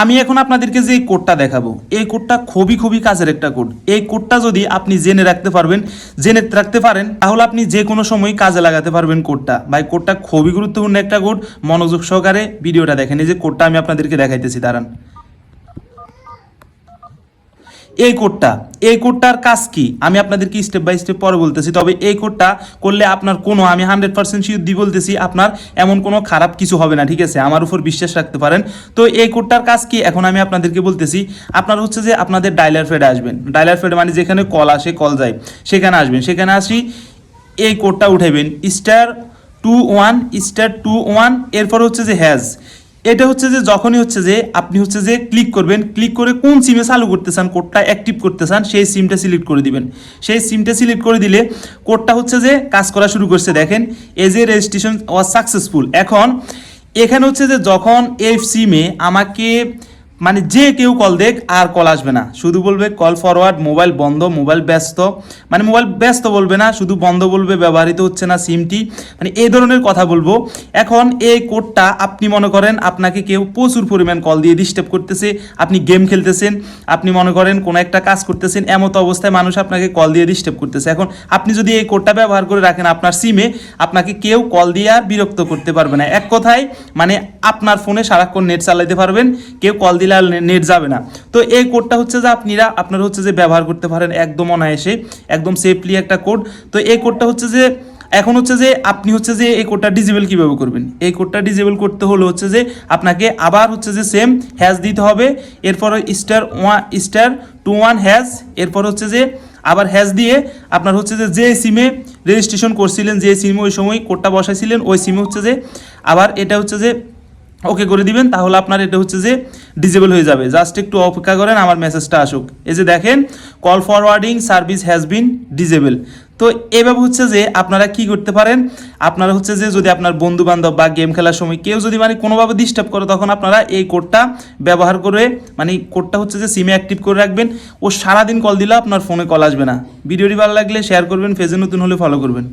আমি এখন আপনাদেরকে যে কোডটা দেখাবো, এই কোডটা খুবই খুবই কাজের একটা কোড। এই কোডটা যদি আপনি জেনে রাখতে পারেন তাহলে আপনি যে কোনো সময় কাজে লাগাতে পারবেন কোডটা। ভাই কোডটা খুবই গুরুত্বপূর্ণ একটা কোড, মনোযোগ সহকারে ভিডিওটা দেখেন। এই যে কোডটা আমি আপনাদেরকে দেখাইতেছি, দাঁড়ান। এই কোডটার কাজ কি আমি আপনাদেরকে স্টেপ বাই স্টেপ পরে বলতেছি। তবে এই কোডটা করলে আপনার কোনো, আমি 100% শিওর দিয়ে বলতেছি, আপনার এমন কোনো খারাপ কিছু হবে না, ঠিক আছে? আমার উপর বিশ্বাস রাখতে পারেন। তো এই কোডটার কাজ কি এখন আমি আপনাদেরকে বলতেছি। আপনার হচ্ছে যে আপনাদের ডায়ালার ফেডে আসবেন। ডায়ালার ফেড মানে যেখানে কল আসে, কল যায়, সেখানে আসবেন। সেখানে আসি এই কোডটা উঠাইবেন, *21*21, এরপর হচ্ছে যে হ্যাজ। এটা হচ্ছে যে যখনই হচ্ছে যে আপনি হচ্ছে যে ক্লিক করবেন, ক্লিক করে কোন সিমে চালু করতে চান, কোডটা অ্যাক্টিভ করতে চান, সেই সিমটা সিলেক্ট করে দিবেন। সেই সিমটা সিলেক্ট করে দিলে কোডটা হচ্ছে যে কাজ করা শুরু করছে। দেখেন এই যে রেজিস্ট্রেশন ওয়াজ সাকসেসফুল। এখন এখানে হচ্ছে যে যখন এই সিমে আমাকে মানে যে কেউ কল দেখ আর কল আসবে না, শুধু বলবে কল ফরওয়ার্ড, মোবাইল বন্ধ, মোবাইল ব্যস্ত, মানে মোবাইল ব্যস্ত বলবে না, শুধু বন্ধ বলবে, ব্যবহৃত হচ্ছে না সিমটি, মানে এই ধরনের কথা বলবো। এখন এই কোডটা আপনি মনে করেন আপনাকে কেউ প্রচুর পরিমাণ কল দিয়ে ডিস্টার্ব করতেছে, আপনি গেম খেলতেছেন, আপনি মনে করেন কোনো একটা কাজ করতেছেন, এমতো অবস্থায় মানুষ আপনাকে কল দিয়ে ডিস্টার্ব করতেছে। এখন আপনি যদি এই কোডটা ব্যবহার করে রাখেন আপনার সিমে, আপনাকে কেউ কল দিয়ে আর বিরক্ত করতে পারবে না। এক কথায় মানে আপনার ফোনে সারাক্ষণ নেট চালাইতে পারবেন, কেউ কল দিলে আর নেট যাবে না। তো এই কোডটা হচ্ছে যে আপনারা হচ্ছে যে ব্যবহার করতে পারেন একদম অনায়াসে, একদম সেফলি একটা কোড। তো এই কোডটা হচ্ছে যে এখন হচ্ছে যে আপনি হচ্ছে যে এই কোডটা ডিজেবল কীভাবে করবেন। এই কোডটা ডিজেবল করতে হলে হচ্ছে যে আপনাকে আবার হচ্ছে যে সেম হ্যাশ দিতে হবে, এরপর *21 হ্যাশ, এরপর হচ্ছে যে আবার হ্যাশ দিয়ে আপনার হচ্ছে যে সিমে রেজিস্ট্রেশন করছিলেন, যে সিমে ওই সময় কোডটা বসাইছিলেন, ওই সিমে হচ্ছে যে আবার এটা হচ্ছে যে ওকে করে দিবেন। তাহলে আপনার এটা হচ্ছে যে ডিজেবল হয়ে যাবে। জাস্ট একটু অপেক্ষা করেন আমার মেসেজটা আসুক। এই যে দেখেন, call forwarding service has been disable. তো এভাবে হচ্ছে যে আপনারা কি করতে পারেন, আপনারা হচ্ছে যে যদি আপনার বন্ধু বান্ধব বা গেম খেলার সময় কেউ যদি মানে কোনোভাবে ডিস্টার্ব করে, তখন আপনারা এই কোডটা ব্যবহার করে মানে কোডটা হচ্ছে যে সিমে অ্যাক্টিভ করে রাখবেন। ও সারাদিন কল দিলে আপনার ফোনে কল আসবে না। ভিডিওটি ভালো লাগলে শেয়ার করবেন, পেজে নতুন হলে ফলো করবেন।